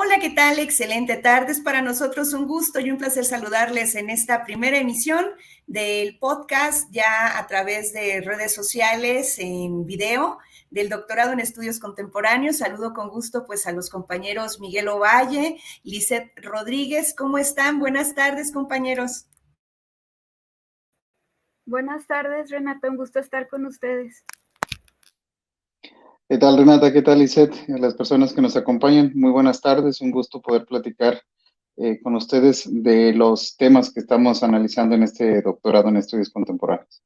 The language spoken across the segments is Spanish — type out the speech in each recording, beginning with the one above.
Hola, ¿qué tal? Excelente tarde. Es para nosotros un gusto y un placer saludarles en esta primera emisión del podcast ya a través de redes sociales en video del doctorado en estudios contemporáneos. Saludo con gusto pues a los compañeros Miguel Ovalle, Lisette Rodríguez. ¿Cómo están? Buenas tardes, compañeros. Buenas tardes, Renata. Un gusto estar con ustedes. ¿Qué tal, Renata? ¿Qué tal, Lisette? A las personas que nos acompañan, muy buenas tardes. Un gusto poder platicar con ustedes de los temas que estamos analizando en este doctorado en estudios contemporáneos.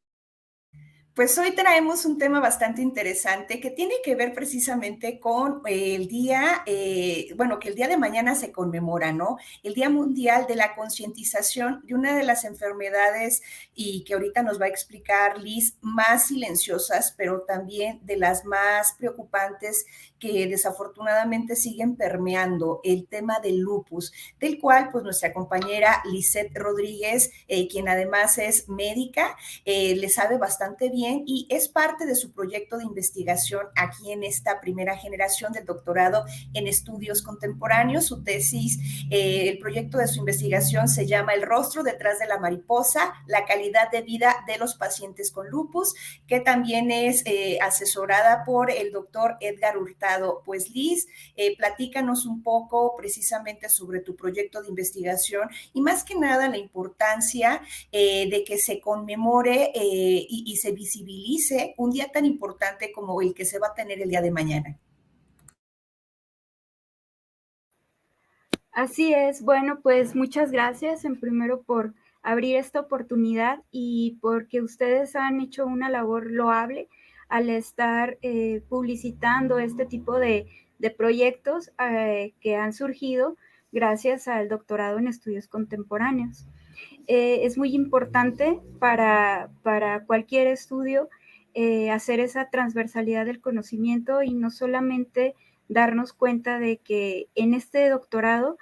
Pues hoy traemos un tema bastante interesante que tiene que ver precisamente con el día, que el día de mañana se conmemora, ¿no? El Día Mundial de la Concientización de una de las enfermedades y que ahorita nos va a explicar Liz, más silenciosas, pero también de las más preocupantes que desafortunadamente siguen permeando, el tema del lupus, del cual pues nuestra compañera Lisette Rodríguez, quien además es médica, le sabe bastante bien y es parte de su proyecto de investigación aquí en esta primera generación del doctorado en estudios contemporáneos. Su tesis, el proyecto de su investigación se llama El rostro detrás de la mariposa, la calidad de vida de los pacientes con lupus, que también es asesorada por el doctor Edgar Hurtado. Pues Liz, platícanos un poco precisamente sobre tu proyecto de investigación y más que nada la importancia de que se conmemore y se visibilice un día tan importante como el que se va a tener el día de mañana. Así es. Bueno, pues muchas gracias en primero por abrir esta oportunidad y porque ustedes han hecho una labor loable al estar publicitando este tipo de proyectos que han surgido gracias al doctorado en estudios contemporáneos. Es muy importante para cualquier estudio hacer esa transversalidad del conocimiento y no solamente darnos cuenta de que en este doctorado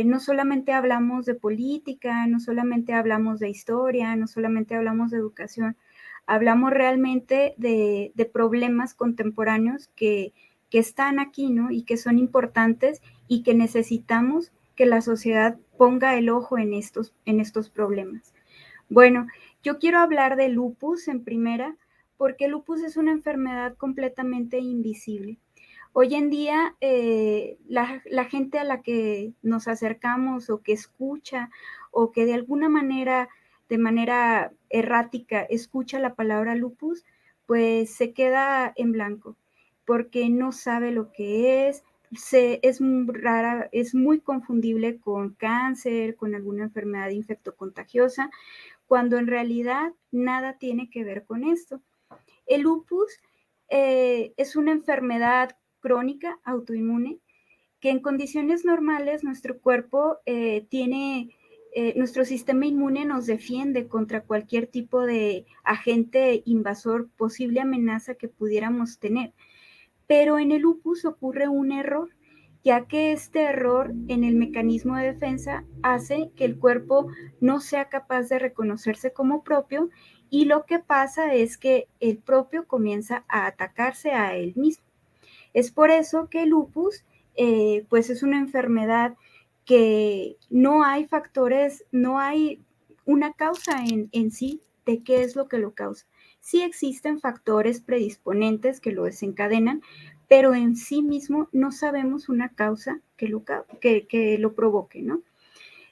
no solamente hablamos de política, no solamente hablamos de historia, no solamente hablamos de educación, hablamos realmente de problemas contemporáneos que están aquí, ¿no? Y que son importantes y que necesitamos que la sociedad ponga el ojo en estos problemas. Bueno, yo quiero hablar de lupus en primera, porque lupus es una enfermedad completamente invisible. Hoy en día, la gente a la que nos acercamos o que escucha o que de alguna manera, de manera errática, escucha la palabra lupus, pues se queda en blanco, porque no sabe lo que es, es rara, es muy confundible con cáncer, con alguna enfermedad infectocontagiosa, cuando en realidad nada tiene que ver con esto. El lupus es una enfermedad crónica autoinmune que en condiciones normales nuestro cuerpo nuestro sistema inmune nos defiende contra cualquier tipo de agente invasor, posible amenaza que pudiéramos tener. Pero en el lupus ocurre un error, ya que este error en el mecanismo de defensa hace que el cuerpo no sea capaz de reconocerse como propio y lo que pasa es que el propio comienza a atacarse a él mismo. Es por eso que el lupus pues es una enfermedad que no hay factores, no hay una causa en sí de qué es lo que lo causa. Sí existen factores predisponentes que lo desencadenan, pero en sí mismo no sabemos una causa que lo provoque, ¿no?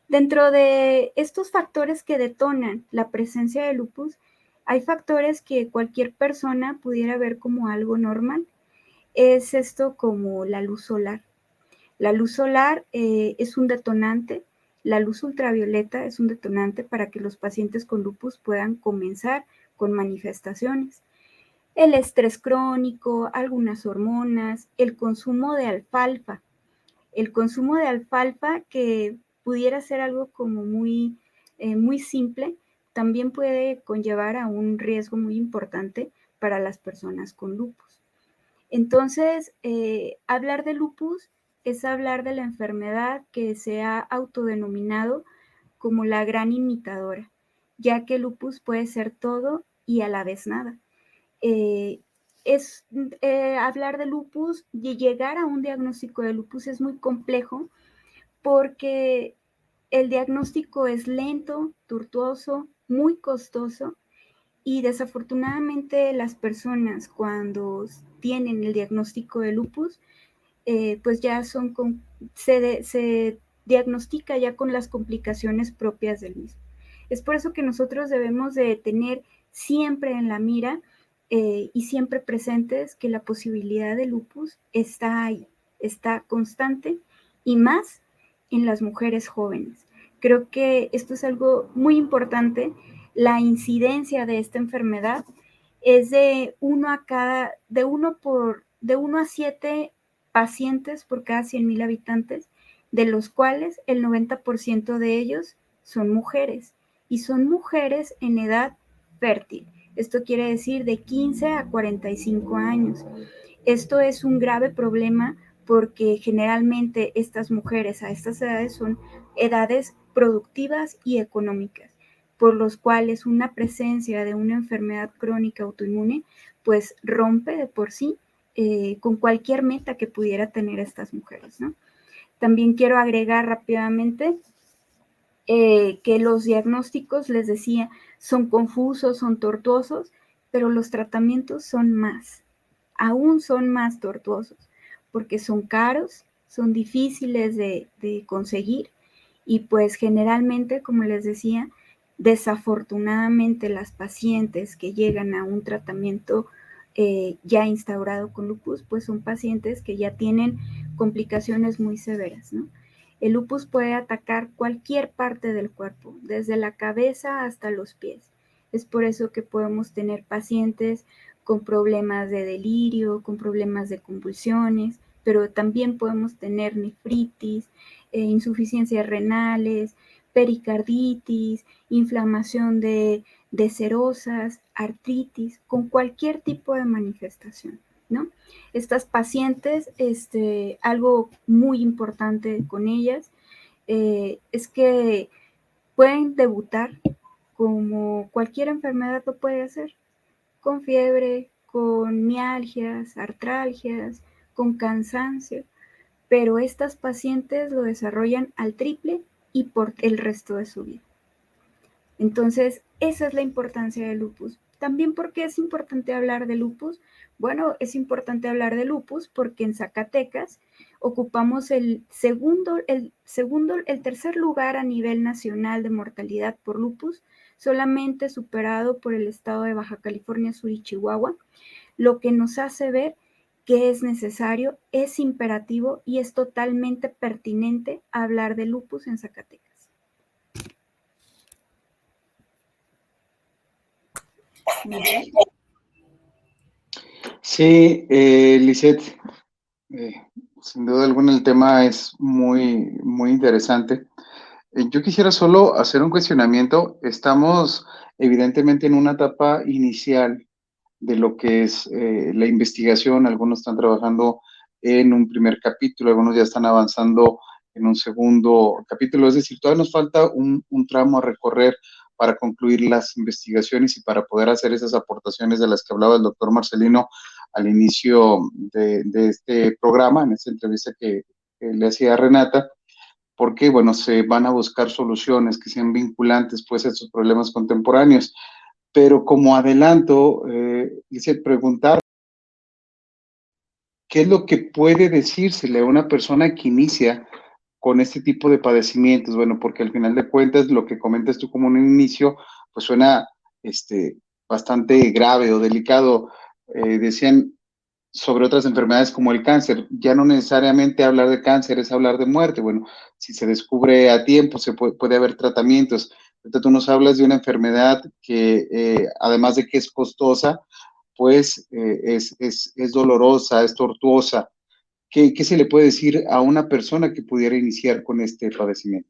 Dentro de estos factores que detonan la presencia de lupus, hay factores que cualquier persona pudiera ver como algo normal. Es esto como la luz solar. La luz solar es un detonante, la luz ultravioleta es un detonante para que los pacientes con lupus puedan comenzar con manifestaciones. El estrés crónico, algunas hormonas, el consumo de alfalfa. El consumo de alfalfa, que pudiera ser algo como muy simple, también puede conllevar a un riesgo muy importante para las personas con lupus. Entonces, hablar de lupus es hablar de la enfermedad que se ha autodenominado como la gran imitadora, ya que lupus puede ser todo y a la vez nada. hablar de lupus y llegar a un diagnóstico de lupus es muy complejo porque el diagnóstico es lento, tortuoso, muy costoso y desafortunadamente las personas cuando tienen el diagnóstico de lupus, pues ya se diagnostica ya con las complicaciones propias del mismo. Es por eso que nosotros debemos de tener siempre en la mira y siempre presentes que la posibilidad de lupus está ahí, está constante y más en las mujeres jóvenes. Creo que esto es algo muy importante. La incidencia de esta enfermedad es de 1 a 7 pacientes por cada 100,000 habitantes, de los cuales el 90% de ellos son mujeres y son mujeres en edad fértil. Esto quiere decir de 15 a 45 años. Esto es un grave problema porque generalmente estas mujeres a estas edades son edades productivas y económicas, por los cuales una presencia de una enfermedad crónica autoinmune pues rompe de por sí con cualquier meta que pudiera tener estas mujeres, ¿no? También quiero agregar rápidamente que los diagnósticos, les decía, son confusos, son tortuosos, pero los tratamientos son más, aún son más tortuosos, porque son caros, son difíciles de conseguir y pues generalmente, como les decía, desafortunadamente las pacientes que llegan a un tratamiento ya instaurado con lupus, pues son pacientes que ya tienen complicaciones muy severas, ¿no? El lupus puede atacar cualquier parte del cuerpo, desde la cabeza hasta los pies. Es por eso que podemos tener pacientes con problemas de delirio, con problemas de convulsiones, pero también podemos tener nefritis, insuficiencias renales, pericarditis, inflamación de serosas, artritis, con cualquier tipo de manifestación, ¿no? Estas pacientes, algo muy importante con ellas es que pueden debutar como cualquier enfermedad lo puede hacer, con fiebre, con mialgias, artralgias, con cansancio, pero estas pacientes lo desarrollan al triple y por el resto de su vida. Entonces, esa es la importancia del lupus. También, ¿por qué es importante hablar de lupus? Bueno, es importante hablar de lupus porque en Zacatecas ocupamos el tercer lugar a nivel nacional de mortalidad por lupus, solamente superado por el estado de Baja California Sur y Chihuahua, lo que nos hace ver que es necesario, es imperativo y es totalmente pertinente hablar de lupus en Zacatecas. Miguel. Sí, Lisette, eh, sin duda alguna el tema es muy, muy interesante. Yo quisiera solo hacer un cuestionamiento. Estamos evidentemente en una etapa inicial de lo que es la investigación. Algunos están trabajando en un primer capítulo, algunos ya están avanzando en un segundo capítulo. Es decir, todavía nos falta un tramo a recorrer para concluir las investigaciones y para poder hacer esas aportaciones de las que hablaba el doctor Marcelino al inicio de este programa, en esta entrevista que le hacía a Renata, porque, bueno, se van a buscar soluciones que sean vinculantes, pues, a estos problemas contemporáneos. Pero como adelanto, hice preguntar qué es lo que puede decírsele a una persona que inicia con este tipo de padecimientos. Bueno, porque al final de cuentas, lo que comentas tú como un inicio, pues suena bastante grave o delicado. Decían sobre otras enfermedades como el cáncer. Ya no necesariamente hablar de cáncer es hablar de muerte. Bueno, si se descubre a tiempo, puede haber tratamientos. Entonces, tú nos hablas de una enfermedad que, además de que es costosa, pues es dolorosa, es tortuosa. ¿Qué se le puede decir a una persona que pudiera iniciar con este padecimiento?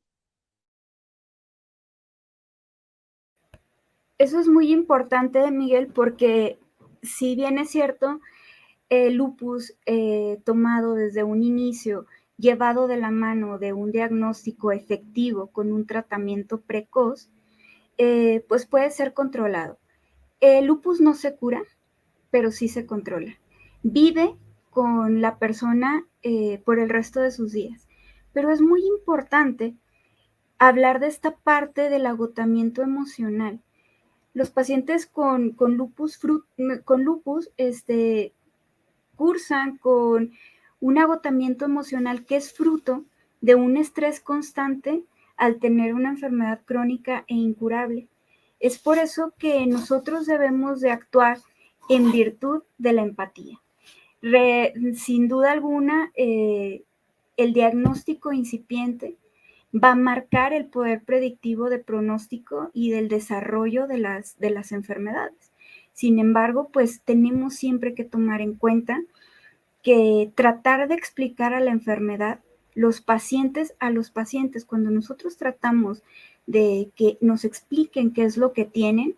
Eso es muy importante, Miguel, porque si bien es cierto, el lupus tomado desde un inicio, llevado de la mano de un diagnóstico efectivo con un tratamiento precoz, pues puede ser controlado. El lupus no se cura, pero sí se controla. Vive con la persona por el resto de sus días. Pero es muy importante hablar de esta parte del agotamiento emocional. Los pacientes con lupus cursan con un agotamiento emocional que es fruto de un estrés constante al tener una enfermedad crónica e incurable. Es por eso que nosotros debemos de actuar en virtud de la empatía. Sin duda alguna, el diagnóstico incipiente va a marcar el poder predictivo de pronóstico y del desarrollo de las enfermedades. Sin embargo, pues tenemos siempre que tomar en cuenta que tratar de explicar a la enfermedad, a los pacientes, cuando nosotros tratamos de que nos expliquen qué es lo que tienen,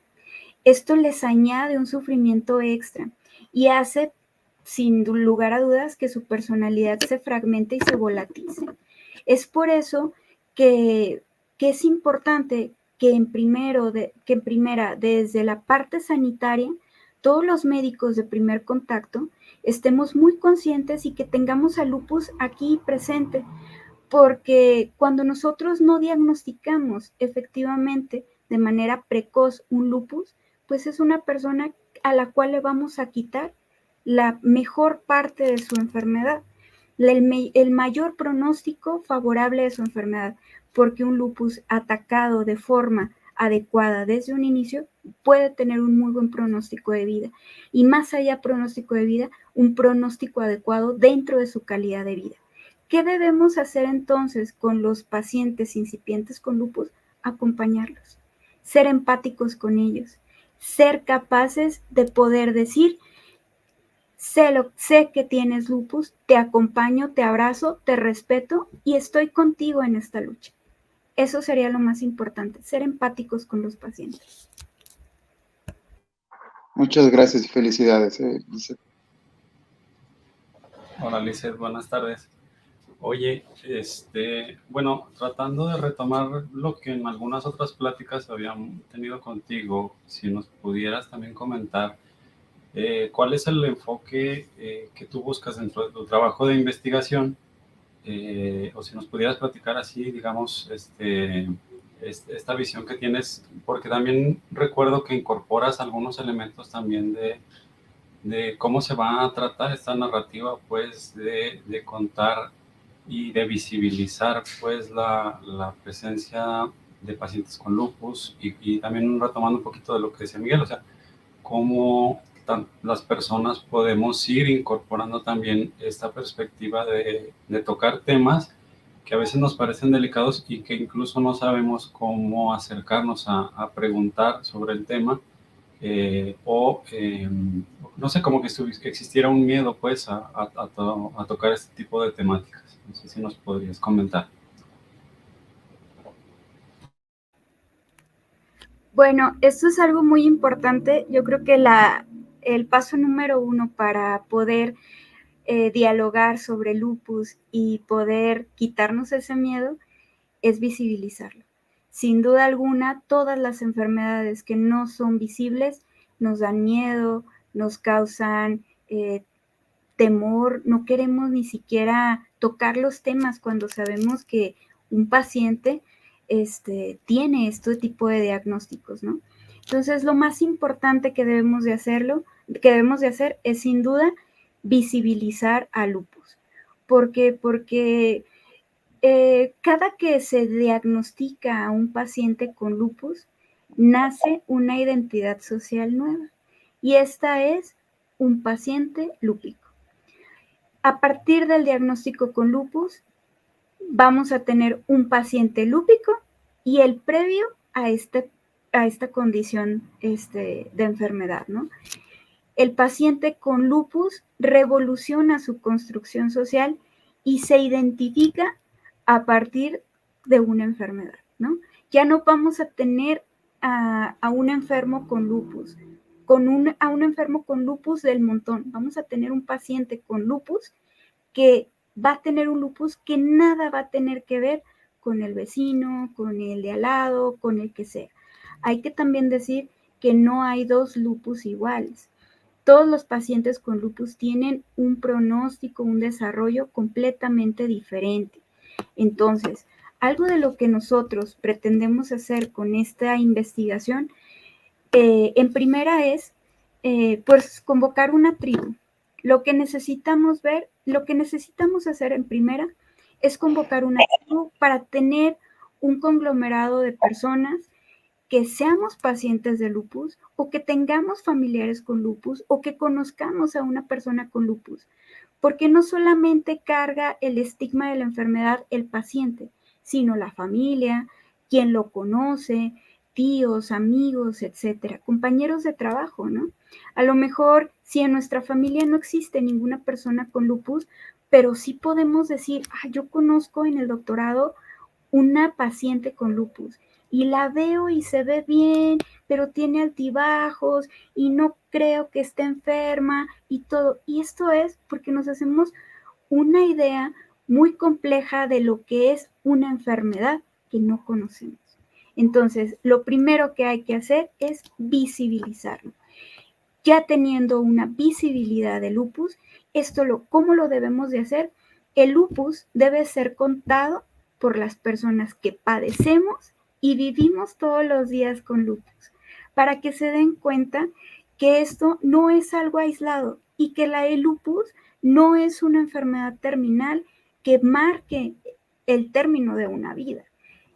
esto les añade un sufrimiento extra y hace, sin lugar a dudas, que su personalidad se fragmente y se volatice. Es por eso que es importante que en primera, desde la parte sanitaria, todos los médicos de primer contacto estemos muy conscientes y que tengamos al lupus aquí presente, porque cuando nosotros no diagnosticamos efectivamente de manera precoz un lupus, pues es una persona a la cual le vamos a quitar la mejor parte de su enfermedad, el mayor pronóstico favorable de su enfermedad, porque un lupus atacado de forma adecuada desde un inicio puede tener un muy buen pronóstico de vida y más allá pronóstico de vida, un pronóstico adecuado dentro de su calidad de vida. ¿Qué debemos hacer entonces con los pacientes incipientes con lupus? Acompañarlos, ser empáticos con ellos, ser capaces de poder decir, sé que tienes lupus, te acompaño, te abrazo, te respeto y estoy contigo en esta lucha. Eso sería lo más importante, ser empáticos con los pacientes. Muchas gracias y felicidades, Lizeth. Hola, Lizeth, buenas tardes. Oye, bueno, tratando de retomar lo que en algunas otras pláticas habían tenido contigo, si nos pudieras también comentar cuál es el enfoque que tú buscas dentro de tu trabajo de investigación, o si nos pudieras platicar así, digamos, esta visión que tienes, porque también recuerdo que incorporas algunos elementos también de cómo se va a tratar esta narrativa, pues, de contar y de visibilizar, pues, la presencia de pacientes con lupus y también retomando un poquito de lo que decía Miguel, o sea, cómo las personas podemos ir incorporando también esta perspectiva de tocar temas que a veces nos parecen delicados y que incluso no sabemos cómo acercarnos a preguntar sobre el tema, no sé, como que existiera un miedo pues a tocar este tipo de temáticas. No sé si nos podrías comentar. Bueno, esto es algo muy importante. Yo creo que el paso número 1 para poder dialogar sobre lupus y poder quitarnos ese miedo es visibilizarlo. Sin duda alguna, todas las enfermedades que no son visibles nos dan miedo, nos causan temor, no queremos ni siquiera tocar los temas cuando sabemos que un paciente tiene este tipo de diagnósticos, ¿no? Entonces, lo más importante que debemos de hacer es sin duda visibilizar al lupus. ¿Por qué? Porque cada que se diagnostica a un paciente con lupus, nace una identidad social nueva y esta es un paciente lúpico. A partir del diagnóstico con lupus, vamos a tener un paciente lúpico y el previo a esta condición de enfermedad, ¿no? El paciente con lupus revoluciona su construcción social y se identifica a partir de una enfermedad, ¿no? Ya no vamos a tener a un enfermo con lupus, a un enfermo con lupus del montón. Vamos a tener un paciente con lupus que va a tener un lupus que nada va a tener que ver con el vecino, con el de al lado, con el que sea. Hay que también decir que no hay dos lupus iguales. todos los pacientes con lupus tienen un pronóstico, un desarrollo completamente diferente. Entonces, algo de lo que nosotros pretendemos hacer con esta investigación, en primera es, pues, convocar una tribu. Lo que necesitamos hacer en primera es convocar una tribu para tener un conglomerado de personas que seamos pacientes de lupus o que tengamos familiares con lupus o que conozcamos a una persona con lupus, porque no solamente carga el estigma de la enfermedad el paciente, sino la familia, quien lo conoce, tíos, amigos, etcétera, compañeros de trabajo, ¿no? A lo mejor, si en nuestra familia no existe ninguna persona con lupus, pero sí podemos decir, yo conozco en el doctorado una paciente con lupus y la veo y se ve bien, pero tiene altibajos y no creo que esté enferma y todo. Y esto es porque nos hacemos una idea muy compleja de lo que es una enfermedad que no conocemos. Entonces, lo primero que hay que hacer es visibilizarlo. Ya teniendo una visibilidad de lupus, ¿cómo lo debemos de hacer? El lupus debe ser contado por las personas que padecemos y vivimos todos los días con lupus, para que se den cuenta que esto no es algo aislado y que el lupus no es una enfermedad terminal que marque el término de una vida.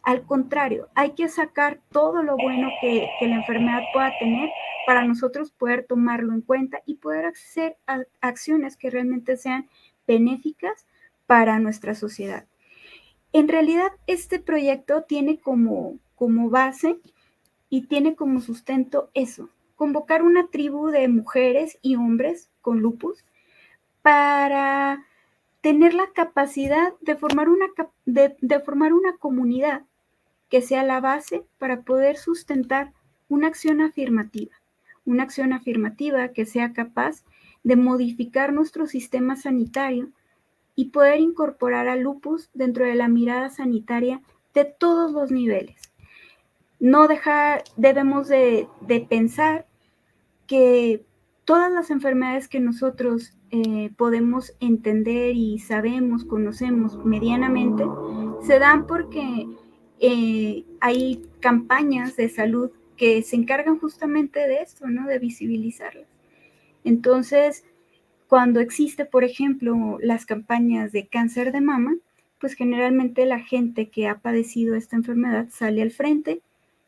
Al contrario, hay que sacar todo lo bueno que la enfermedad pueda tener para nosotros poder tomarlo en cuenta y poder hacer acciones que realmente sean benéficas para nuestra sociedad. En realidad, este proyecto tiene como base y tiene como sustento eso, convocar una tribu de mujeres y hombres con lupus para tener la capacidad de formar una comunidad que sea la base para poder sustentar una acción afirmativa que sea capaz de modificar nuestro sistema sanitario y poder incorporar al lupus dentro de la mirada sanitaria de todos los niveles. Debemos de pensar que todas las enfermedades que nosotros podemos entender y conocemos medianamente, se dan porque hay campañas de salud que se encargan justamente de esto, ¿no? De visibilizarlas. Entonces, cuando existe, por ejemplo, las campañas de cáncer de mama, pues generalmente la gente que ha padecido esta enfermedad sale al frente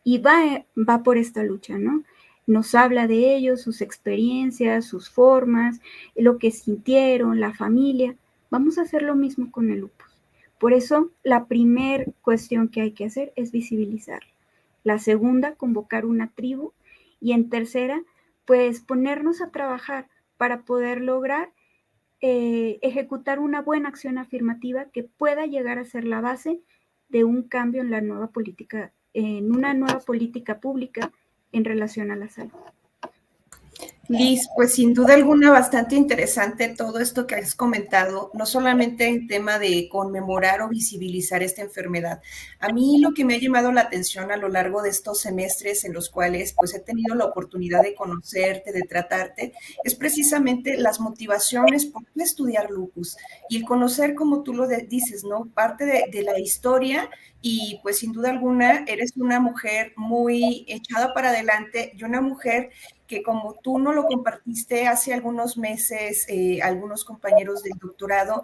y va por esta lucha, ¿no? Nos habla de ellos, sus experiencias, sus formas, lo que sintieron, la familia. Vamos a hacer lo mismo con el lupus. Por eso, la primera cuestión que hay que hacer es visibilizarla. La segunda, convocar una tribu. Y en tercera, pues ponernos a trabajar para poder lograr ejecutar una buena acción afirmativa que pueda llegar a ser la base de un cambio en una nueva política pública en relación a la salud. Liz, pues sin duda alguna bastante interesante todo esto que has comentado, no solamente en tema de conmemorar o visibilizar esta enfermedad. A mí lo que me ha llamado la atención a lo largo de estos semestres en los cuales pues he tenido la oportunidad de conocerte, de tratarte, es precisamente las motivaciones por qué estudiar lupus y el conocer, como tú lo dices, ¿no? Parte de la historia y pues sin duda alguna eres una mujer muy echada para adelante y una mujer que como tú no lo compartiste hace algunos meses, algunos compañeros del doctorado,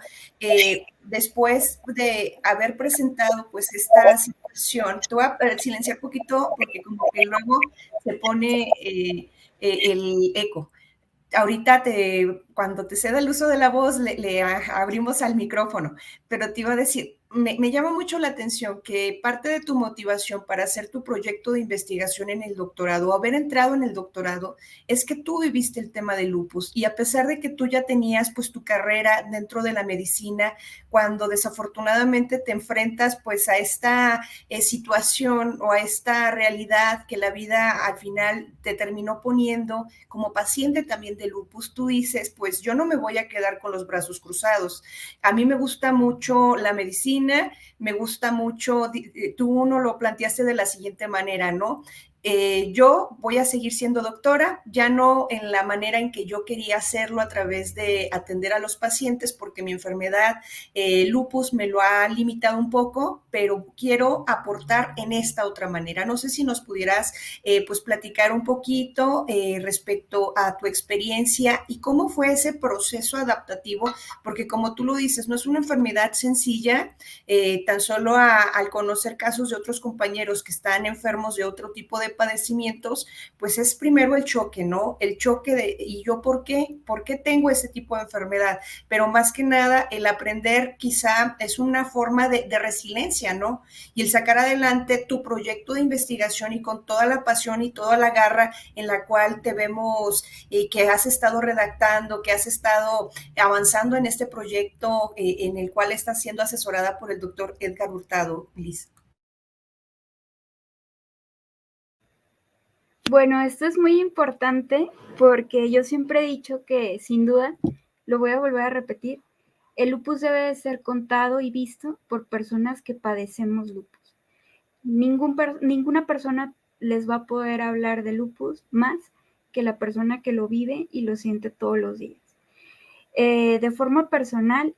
después de haber presentado pues esta situación, te voy a silenciar un poquito porque como que luego se pone el eco. Ahorita cuando te ceda el uso de la voz, le abrimos al micrófono, pero te iba a decir, me llama mucho la atención que parte de tu motivación para hacer tu proyecto de investigación en el doctorado, haber entrado en el doctorado, es que tú viviste el tema de lupus y a pesar de que tú ya tenías pues tu carrera dentro de la medicina, cuando desafortunadamente te enfrentas pues a esta situación o a esta realidad que la vida al final te terminó poniendo como paciente también de lupus, tú dices, pues yo no me voy a quedar con los brazos cruzados. A mí me gusta mucho la medicina, me gusta mucho, tú no lo planteaste de la siguiente manera, ¿no? yo voy a seguir siendo doctora, ya no en la manera en que yo quería hacerlo a través de atender a los pacientes, porque mi enfermedad lupus me lo ha limitado un poco, pero quiero aportar en esta otra manera. No sé si nos pudieras pues platicar un poquito respecto a tu experiencia y cómo fue ese proceso adaptativo, porque como tú lo dices, no es una enfermedad sencilla, tan solo al conocer casos de otros compañeros que están enfermos de otro tipo de padecimientos, pues es primero el choque, ¿no? El choque de, ¿y yo por qué? ¿Por qué tengo ese tipo de enfermedad? Pero más que nada, el aprender quizá es una forma de resiliencia, ¿no? Y el sacar adelante tu proyecto de investigación y con toda la pasión y toda la garra en la cual te vemos que has estado redactando, que has estado avanzando en este proyecto en el cual estás siendo asesorada por el doctor Edgar Hurtado, Liz. Bueno, esto es muy importante porque yo siempre he dicho que, sin duda, lo voy a volver a repetir, el lupus debe de ser contado y visto por personas que padecemos lupus. Ninguna persona les va a poder hablar de lupus más que la persona que lo vive y lo siente todos los días. De forma personal,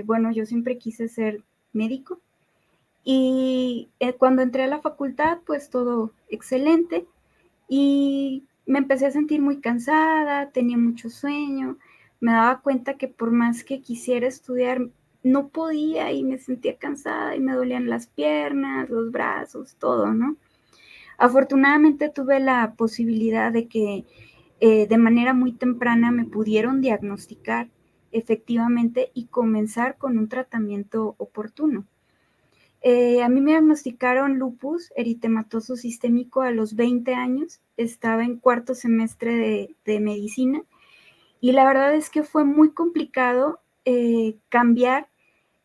bueno, yo siempre quise ser médico y cuando entré a la facultad, pues todo excelente. Y me empecé a sentir muy cansada, tenía mucho sueño, me daba cuenta que por más que quisiera estudiar, no podía y me sentía cansada y me dolían las piernas, los brazos, todo, ¿no? Afortunadamente tuve la posibilidad de que de manera muy temprana me pudieron diagnosticar efectivamente y comenzar con un tratamiento oportuno. A mí me diagnosticaron lupus eritematoso sistémico a los 20 años, estaba en cuarto semestre de medicina y la verdad es que fue muy complicado cambiar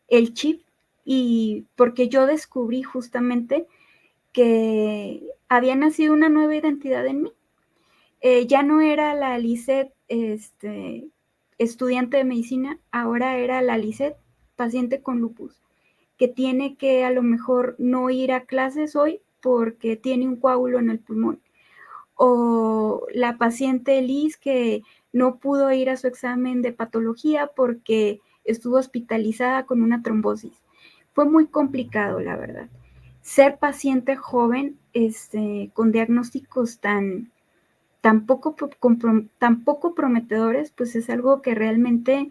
el chip y porque yo descubrí justamente que había nacido una nueva identidad en mí. Ya no era la Lisette estudiante de medicina, ahora era la Lisette paciente con lupus, que tiene que a lo mejor no ir a clases hoy porque tiene un coágulo en el pulmón. O la paciente Liz que no pudo ir a su examen de patología porque estuvo hospitalizada con una trombosis. Fue muy complicado, la verdad. Ser paciente joven con diagnósticos tan poco prometedores, pues es algo que realmente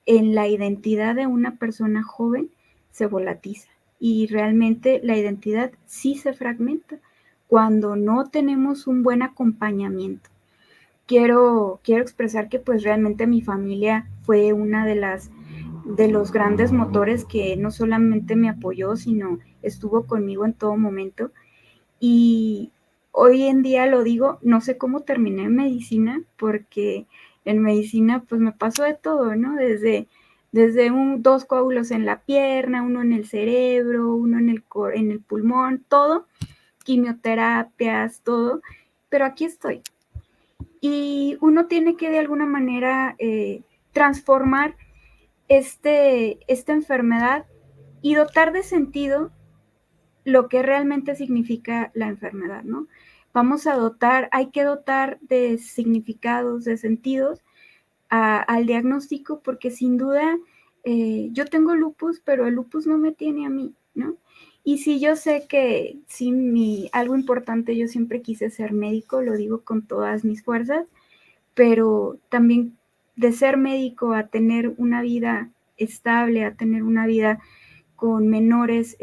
en la identidad de una persona joven se volatiza y realmente la identidad sí se fragmenta cuando no tenemos un buen acompañamiento. Quiero expresar que pues realmente mi familia fue una de los grandes motores que no solamente me apoyó, sino estuvo conmigo en todo momento. Y hoy en día lo digo, no sé cómo terminé en medicina, porque en medicina pues me pasó de todo, ¿no? Desde dos coágulos en la pierna, uno en el cerebro, uno en el pulmón, todo, quimioterapias, todo, pero aquí estoy. Y uno tiene que de alguna manera transformar esta enfermedad y dotar de sentido lo que realmente significa la enfermedad, ¿no? Hay que dotar de significados, de sentidos al diagnóstico, porque sin duda yo tengo lupus, pero el lupus no me tiene a mí, ¿no? Y sí, yo sé que algo importante, yo siempre quise ser médico, lo digo con todas mis fuerzas, pero también de ser médico a tener una vida estable, a tener una vida con menores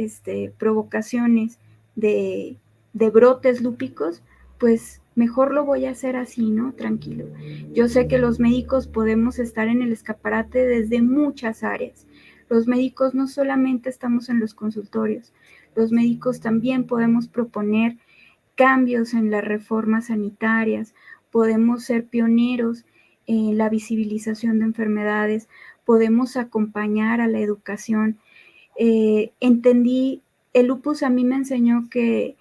provocaciones de brotes lúpicos, pues mejor lo voy a hacer así, ¿no? Tranquilo. Yo sé que los médicos podemos estar en el escaparate desde muchas áreas. Los médicos no solamente estamos en los consultorios, los médicos también podemos proponer cambios en las reformas sanitarias, podemos ser pioneros en la visibilización de enfermedades, podemos acompañar a la educación. Entendí, el lupus a mí me enseñó que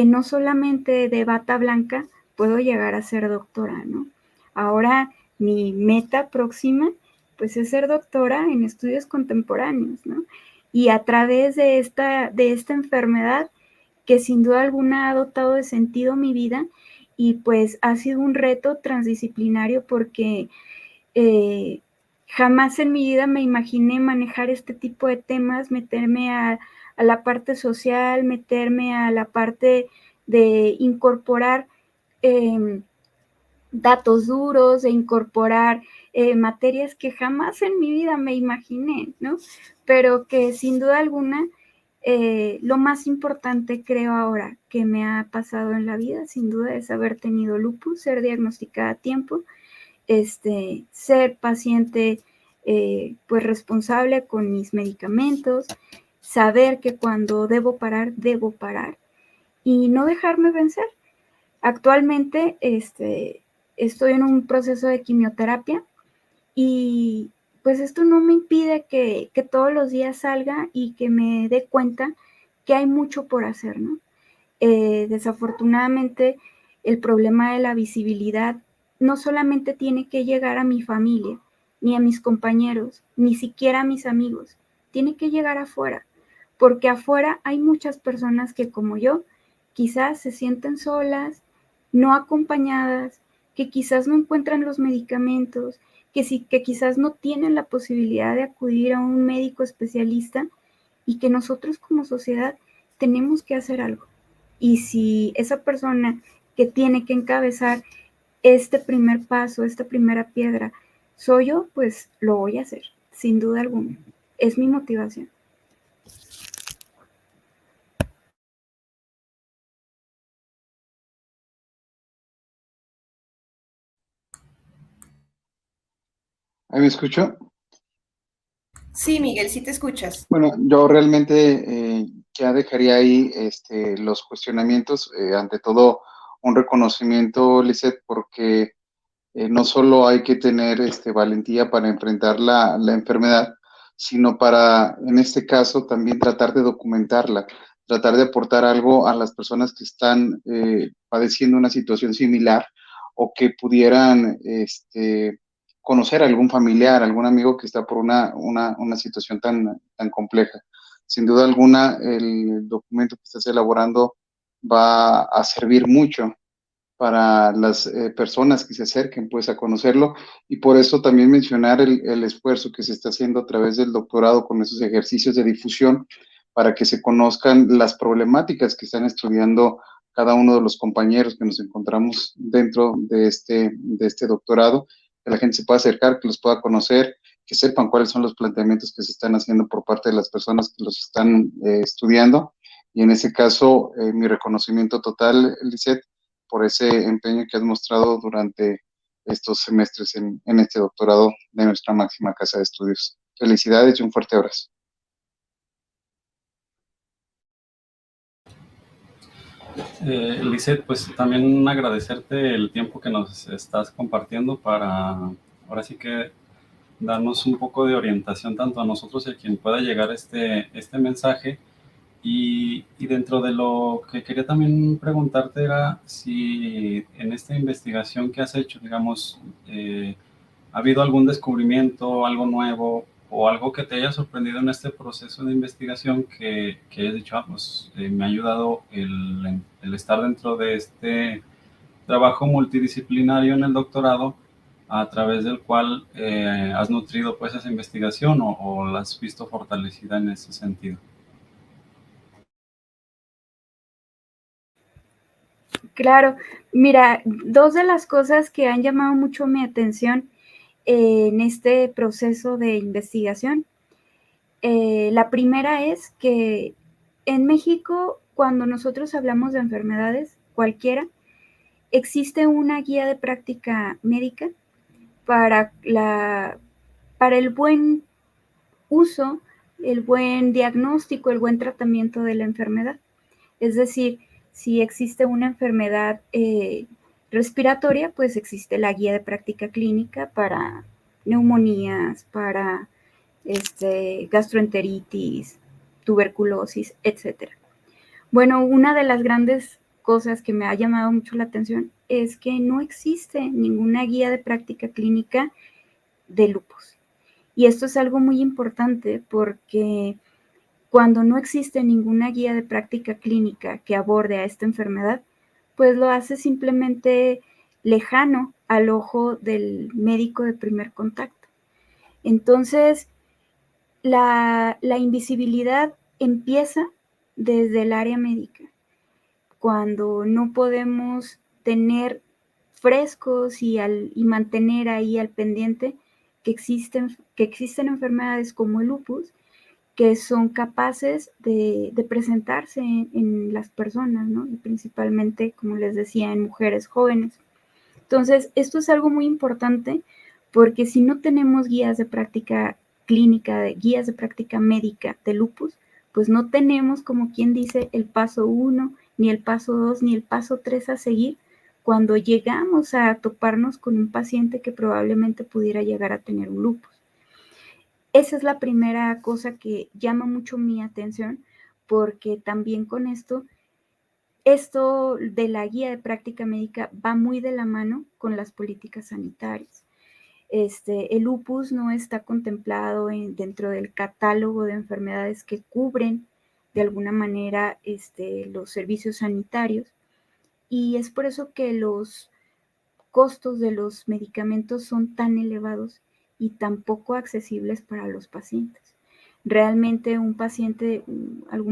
no solamente de bata blanca puedo llegar a ser doctora, ¿no? Ahora mi meta próxima pues es ser doctora en estudios contemporáneos, ¿no? Y a través de esta enfermedad que sin duda alguna ha dotado de sentido mi vida y pues ha sido un reto transdisciplinario porque jamás en mi vida me imaginé manejar este tipo de temas, meterme a la parte social, meterme a la parte de incorporar datos duros, de incorporar materias que jamás en mi vida me imaginé, ¿no? Pero que sin duda alguna lo más importante creo ahora que me ha pasado en la vida, sin duda, es haber tenido lupus, ser diagnosticada a tiempo, ser paciente pues responsable con mis medicamentos, saber que cuando debo parar y no dejarme vencer. Actualmente estoy en un proceso de quimioterapia y pues esto no me impide que todos los días salga y que me dé cuenta que hay mucho por hacer, ¿no? Desafortunadamente, el problema de la visibilidad no solamente tiene que llegar a mi familia, ni a mis compañeros, ni siquiera a mis amigos, tiene que llegar afuera, porque afuera hay muchas personas que como yo, quizás se sienten solas, no acompañadas, que quizás no encuentran los medicamentos, que quizás no tienen la posibilidad de acudir a un médico especialista y que nosotros como sociedad tenemos que hacer algo. Y si esa persona que tiene que encabezar este primer paso, esta primera piedra, soy yo, pues lo voy a hacer, sin duda alguna. Es mi motivación. ¿Ahí me escucho? Sí, Miguel, sí te escuchas. Bueno, yo realmente ya dejaría ahí los cuestionamientos. Ante todo, un reconocimiento, Lisette, porque no solo hay que tener valentía para enfrentar la enfermedad, sino para, en este caso, también tratar de documentarla, tratar de aportar algo a las personas que están padeciendo una situación similar o que pudieran conocer a algún familiar, algún amigo que está por una situación tan compleja. Sin duda alguna, el documento que estás elaborando va a servir mucho para las personas que se acerquen pues a conocerlo y por eso también mencionar el esfuerzo que se está haciendo a través del doctorado con esos ejercicios de difusión para que se conozcan las problemáticas que están estudiando cada uno de los compañeros que nos encontramos dentro de este doctorado, que la gente se pueda acercar, que los pueda conocer, que sepan cuáles son los planteamientos que se están haciendo por parte de las personas que los están estudiando. Y en ese caso, mi reconocimiento total, Lisette, por ese empeño que has mostrado durante estos semestres en este doctorado de nuestra máxima casa de estudios. Felicidades y un fuerte abrazo. Lisette, pues también agradecerte el tiempo que nos estás compartiendo para ahora sí que darnos un poco de orientación tanto a nosotros y a quien pueda llegar este mensaje. Y dentro de lo que quería también preguntarte era si en esta investigación que has hecho, digamos, ¿ha habido algún descubrimiento, algo nuevo o algo que te haya sorprendido en este proceso de investigación que hayas dicho, pues me ha ayudado el estar dentro de este trabajo multidisciplinario en el doctorado a través del cual has nutrido pues esa investigación o la has visto fortalecida en ese sentido? Claro, mira, dos de las cosas que han llamado mucho mi atención en este proceso de investigación. La primera es que en México, cuando nosotros hablamos de enfermedades, cualquiera, existe una guía de práctica médica para el buen uso, el buen diagnóstico, el buen tratamiento de la enfermedad. Es decir, si existe una enfermedad respiratoria, pues existe la guía de práctica clínica para neumonías, para gastroenteritis, tuberculosis, etc. Bueno, una de las grandes cosas que me ha llamado mucho la atención es que no existe ninguna guía de práctica clínica de lupus. Y esto es algo muy importante porque cuando no existe ninguna guía de práctica clínica que aborde a esta enfermedad, pues lo hace simplemente lejano al ojo del médico de primer contacto. Entonces, la invisibilidad empieza desde el área médica, cuando no podemos tener frescos y mantener ahí al pendiente que existen enfermedades como el lupus, que son capaces de presentarse en las personas, ¿no? Y principalmente, como les decía, en mujeres jóvenes. Entonces, esto es algo muy importante porque si no tenemos guías de práctica clínica, guías de práctica médica de lupus, pues no tenemos, como quien dice, el paso 1, ni el paso 2, ni el paso 3 a seguir cuando llegamos a toparnos con un paciente que probablemente pudiera llegar a tener un lupus. Esa es la primera cosa que llama mucho mi atención, porque también con esto de la guía de práctica médica va muy de la mano con las políticas sanitarias. El lupus no está contemplado dentro del catálogo de enfermedades que cubren de alguna manera los servicios sanitarios, y es por eso que los costos de los medicamentos son tan elevados y tan poco accesibles para los pacientes. Realmente algún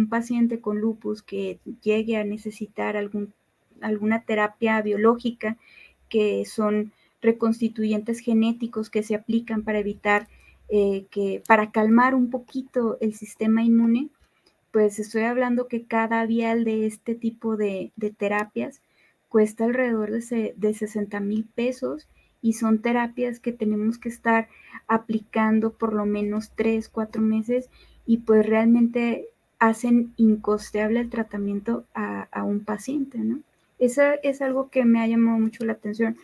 paciente con lupus que llegue a necesitar alguna terapia biológica, que son reconstituyentes genéticos que se aplican para evitar para calmar un poquito el sistema inmune, pues estoy hablando que cada vial de este tipo de terapias cuesta alrededor de 60,000 pesos, y son terapias que tenemos que estar aplicando por lo menos 3, 4 meses, y pues realmente hacen incosteable el tratamiento a un paciente, ¿no? Eso es algo que me ha llamado mucho la atención,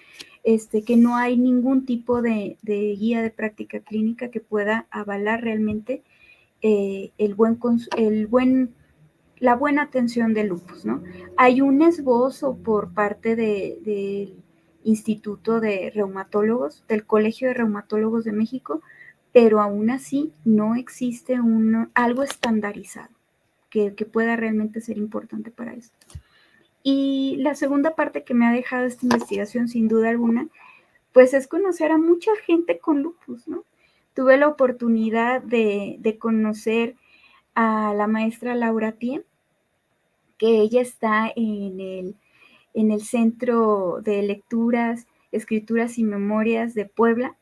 que no hay ningún tipo de guía de práctica clínica que pueda avalar realmente la buena atención del lupus, ¿no? Hay un esbozo por parte del Instituto de Reumatólogos, del Colegio de Reumatólogos de México, pero aún así no existe algo estandarizado que pueda realmente ser importante para esto. Y la segunda parte que me ha dejado esta investigación, sin duda alguna, pues es conocer a mucha gente con lupus, ¿no? Tuve la oportunidad de conocer a la maestra Laura Tien, que ella está en el Centro de Lecturas, Escrituras y Memorias de Puebla,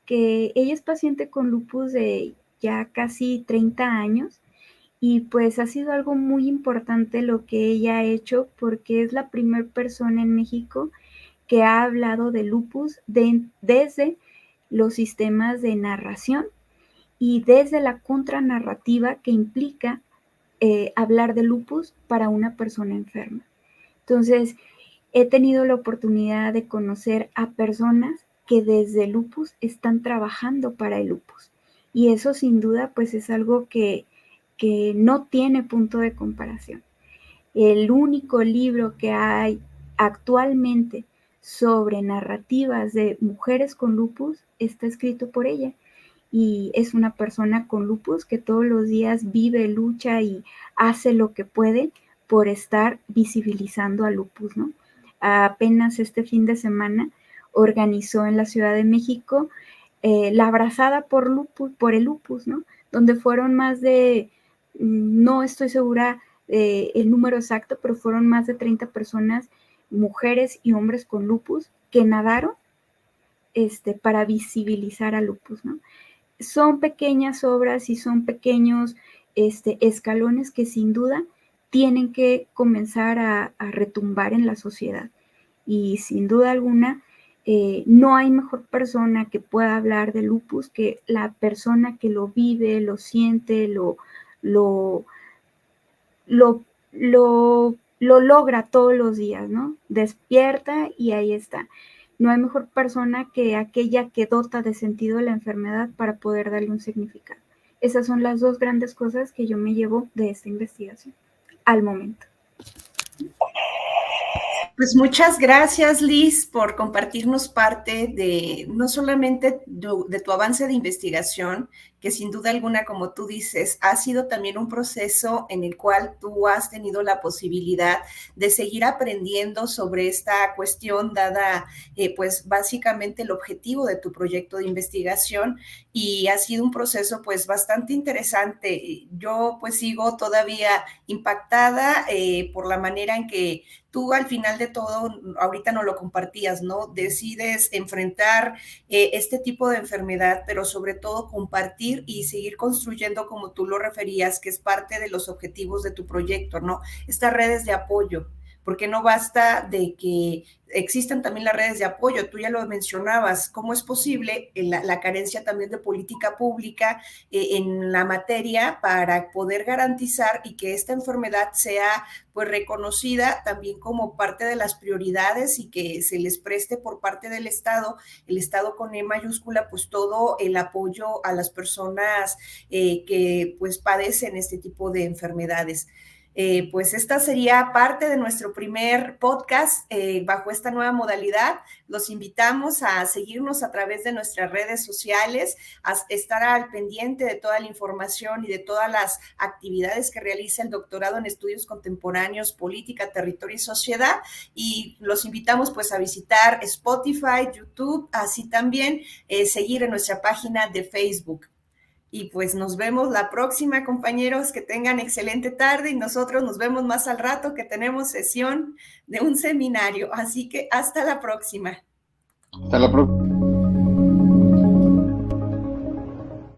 que ella es paciente con lupus de ya casi 30 años, y pues ha sido algo muy importante lo que ella ha hecho, porque es la primera persona en México que ha hablado de lupus desde los sistemas de narración y desde la contranarrativa que implica hablar de lupus para una persona enferma. Entonces, he tenido la oportunidad de conocer a personas que desde el lupus están trabajando para el lupus, y eso sin duda pues es algo que no tiene punto de comparación. El único libro que hay actualmente sobre narrativas de mujeres con lupus está escrito por ella, y es una persona con lupus que todos los días vive, lucha y hace lo que puede por estar visibilizando al lupus, ¿no? Apenas este fin de semana organizó en la Ciudad de México la abrazada por el lupus, ¿no? Donde fueron más de, no estoy segura el número exacto, pero fueron más de 30 personas, mujeres y hombres con lupus, que nadaron para visibilizar al lupus, ¿no? Son pequeñas obras y son pequeños escalones que sin duda tienen que comenzar a retumbar en la sociedad. Y sin duda alguna, no hay mejor persona que pueda hablar de lupus que la persona que lo vive, lo siente, lo logra todos los días, ¿no? Despierta y ahí está. No hay mejor persona que aquella que dota de sentido la enfermedad para poder darle un significado. Esas son las dos grandes cosas que yo me llevo de esta investigación al momento. Pues muchas gracias, Liz, por compartirnos parte de no solamente de tu avance de investigación, que sin duda alguna, como tú dices, ha sido también un proceso en el cual tú has tenido la posibilidad de seguir aprendiendo sobre esta cuestión, dada pues básicamente el objetivo de tu proyecto de investigación, y ha sido un proceso pues bastante interesante. Yo pues sigo todavía impactada por la manera en que tú al final de todo, ahorita no lo compartías, ¿no? Decides enfrentar este tipo de enfermedad, pero sobre todo compartir y seguir construyendo, como tú lo referías, que es parte de los objetivos de tu proyecto, ¿no? Estas redes de apoyo, porque no basta de que existan también las redes de apoyo, tú ya lo mencionabas, ¿cómo es posible la carencia también de política pública en la materia para poder garantizar y que esta enfermedad sea pues reconocida también como parte de las prioridades y que se les preste por parte del Estado, el Estado con E mayúscula, pues todo el apoyo a las personas que pues padecen este tipo de enfermedades? Pues esta sería parte de nuestro primer podcast bajo esta nueva modalidad. Los invitamos a seguirnos a través de nuestras redes sociales, a estar al pendiente de toda la información y de todas las actividades que realiza el doctorado en estudios contemporáneos, política, territorio y sociedad. Y los invitamos pues a visitar Spotify, YouTube, así también seguir en nuestra página de Facebook. Y pues nos vemos la próxima, compañeros, que tengan excelente tarde, y nosotros nos vemos más al rato que tenemos sesión de un seminario. Así que hasta la próxima. Hasta la próxima.